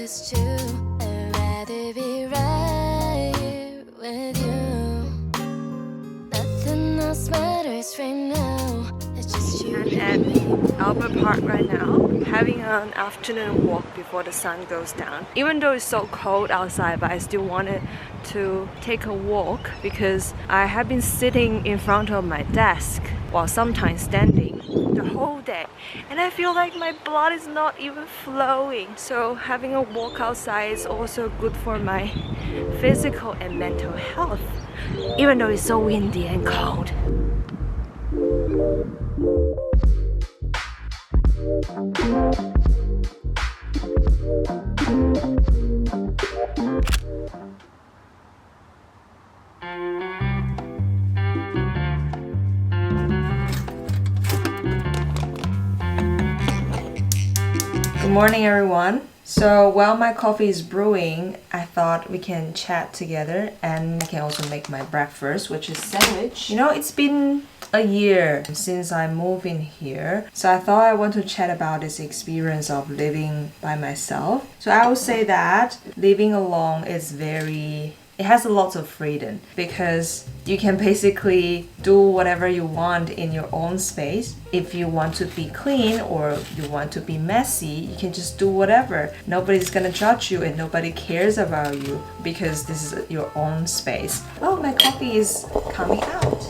used to. I'd rather be right here with you. Nothing else matters right now. It's just you. I'm at Albert Park right now, having an afternoon walk before the sun goes down. Even though it's so cold outside, but I still wanted to take a walk because I have been sitting in front of my desk while sometimes standing the whole day, and I feel like my blood is not even flowing. So having a walk outside is also good for my physical and mental health, even though it's so windy and cold. Good morning, everyone. So while my coffee is brewing, I thought we can chat together, and I can also make my breakfast, which is sandwich. You know, it's been a year since I moved in here, so I thought I want to chat about this experience of living by myself. So I would say that living alone is it has a lot of freedom because you can basically do whatever you want in your own space. If you want to be clean or you want to be messy, you can just do whatever. Nobody's gonna judge you and nobody cares about you because this is your own space. Oh, my coffee is coming out.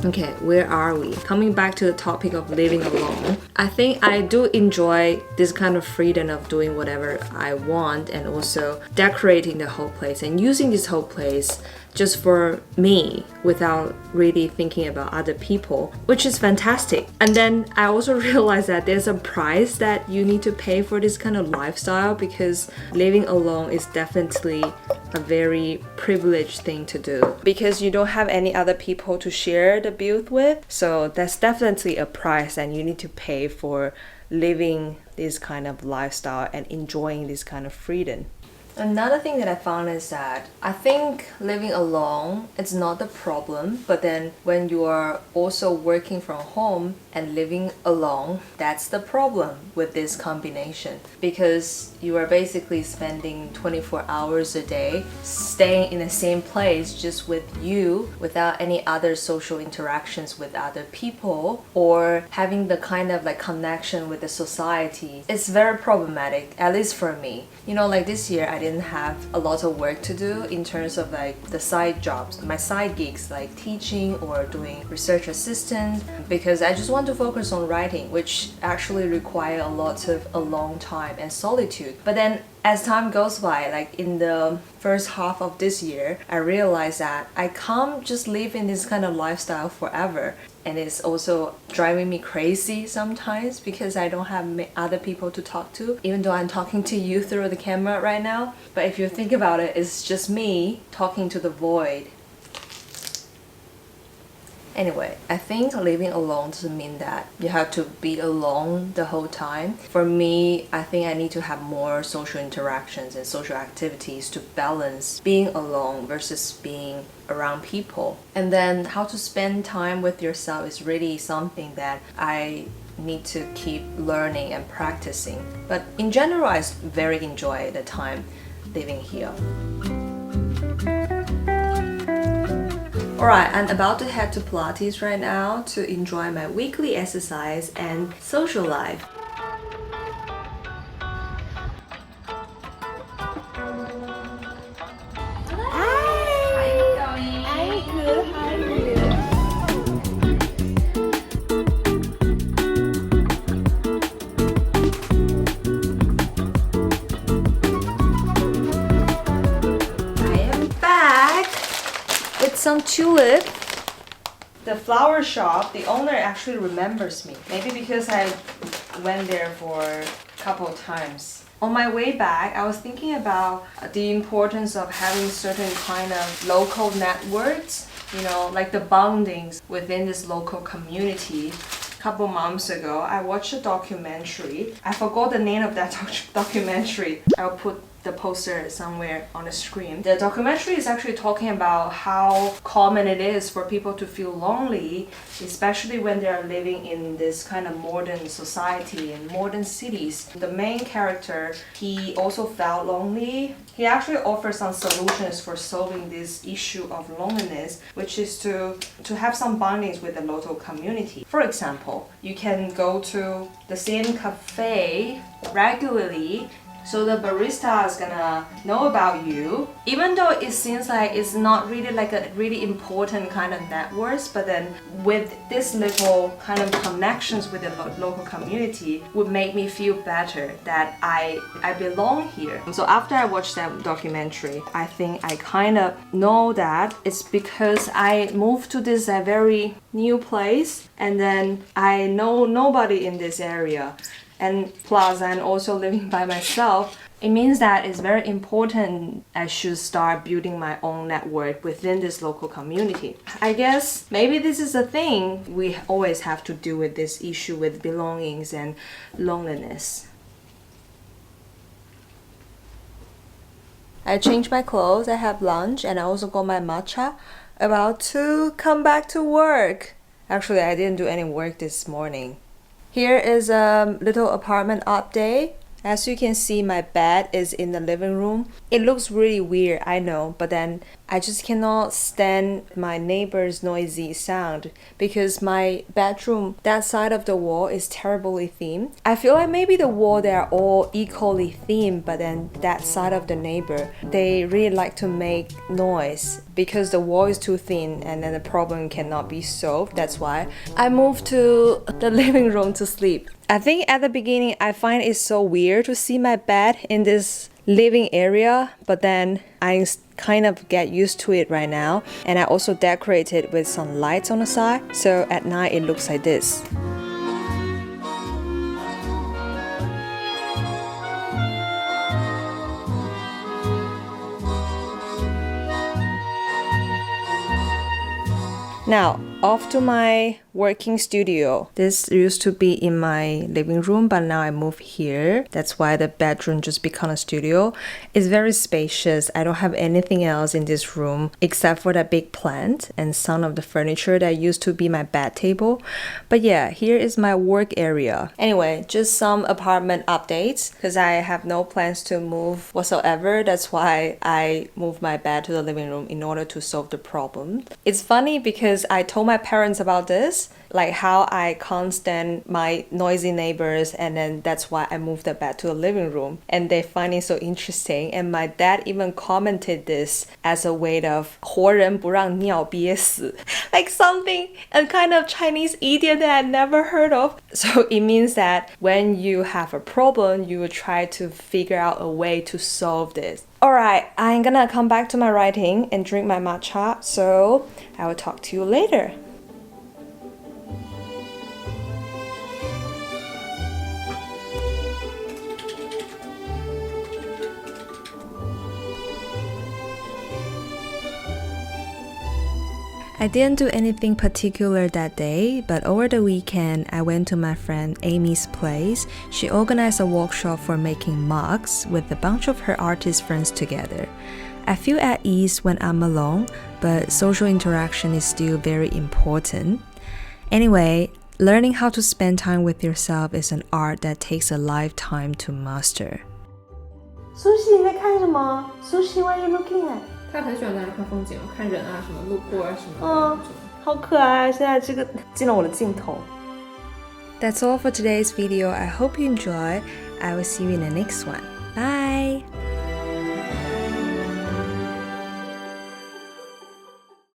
Okay, where are we? Coming back to the topic of living alone. I think I do enjoy this kind of freedom of doing whatever I want and also decorating the whole place and using this whole place just for me without really thinking about other people, which is fantastic. And then I also realized that there's a price that you need to pay for this kind of lifestyle because living alone is definitely a very privileged thing to do because you don't have any other people to share the bill with. So that's definitely a price and you need to pay for living this kind of lifestyle and enjoying this kind of freedom. Another thing that I found is that I think living alone it's not the problem, but then when you are also working from home and living alone, that's the problem with this combination because you are basically spending 24 hours a day staying in the same place just with you without any other social interactions with other people or having the kind of like connection with the society. It's very problematic, at least for me. You know, like this year I didn't have a lot of work to do in terms of like the side jobs, my side gigs like teaching or doing research assistant because I just want to focus on writing, which actually require a lot of alone time and solitude. But then as time goes by, like in the first half of this year, I realized that I can't just live in this kind of lifestyle forever. And it's also driving me crazy sometimes because I don't have other people to talk to, even though I'm talking to you through the camera right now. But if you think about it, it's just me talking to the void. Anyway, I think living alone doesn't mean that you have to be alone the whole time. For me, I think I need to have more social interactions and social activities to balance being alone versus being around people. And then how to spend time with yourself is really something that I need to keep learning and practicing. But in general, I very enjoy the time living here. Alright, I'm about to head to Pilates right now to enjoy my weekly exercise and social life. Some tulip. The flower shop, the owner actually remembers me. Maybe because I went there for a couple of times. On my way back, I was thinking about the importance of having certain kind of local networks, you know, like the bondings within this local community. A couple months ago, I watched a documentary. I forgot the name of that documentary. I'll put the poster somewhere on the screen. The documentary is actually talking about how common it is for people to feel lonely, especially when they are living in this kind of modern society and modern cities. The main character, he also felt lonely. He actually offers some solutions for solving this issue of loneliness, which is to have some bondings with the local community. For example, you can go to the same cafe regularly, so the barista is gonna know about you, even though it seems like it's not really like a really important kind of networks, but then with this little kind of connections with the local community would make me feel better that I belong here. So after I watched that documentary, I think I kind of know that it's because I moved to this very new place, and then I know nobody in this area. And plus, I'm also living by myself. It means that it's very important I should start building my own network within this local community. I guess maybe this is a thing we always have to deal with, this issue with belongings and loneliness. I changed my clothes, I have lunch, and I also got my matcha. About to come back to work. Actually, I didn't do any work this morning. Here is a little apartment update. As you can see, my bed is in the living room. It looks really weird, I know, but then I just cannot stand my neighbor's noisy sound because my bedroom, that side of the wall is terribly thin. I feel like maybe the wall, they're all equally thin, but then that side of the neighbor, they really like to make noise because the wall is too thin and then the problem cannot be solved. That's why I moved to the living room to sleep. I think at the beginning I find it so weird to see my bed in this living area, but then I kind of get used to it right now, and I also decorate it with some lights on the side, so at night it looks like this. Now, off to my working studio. This used to be in my living room, but now I moved here. That's why the bedroom just become a studio. It's very spacious. I don't have anything else in this room except for that big plant and some of the furniture that used to be my bed table. But yeah, here is my work area. Anyway, just some apartment updates because I have no plans to move whatsoever. That's why I moved my bed to the living room in order to solve the problem. It's funny because I told my parents about this, like how I can't stand my noisy neighbors, and then that's why I moved the bed to the living room, and they find it so interesting. And my dad even commented this as a way of 活人不让尿憋死, like something, a kind of Chinese idiom that I never heard of. So it means that when you have a problem, you will try to figure out a way to solve this. Alright, I'm gonna come back to my writing and drink my matcha, so I will talk to you later. I didn't do anything particular that day, but over the weekend, I went to my friend Amy's place. She organized a workshop for making mugs with a bunch of her artist friends together. I feel at ease when I'm alone, but social interaction is still very important. Anyway, learning how to spend time with yourself is an art that takes a lifetime to master. Sushi, 你在看什么 ？Sushi, what are you looking at? 他很喜欢在那看风景，看人啊，什么路过啊，什么的。好可爱！现在这个进了我的镜头。That's all for today's video. I hope you enjoy. I will see you in the next one. Bye!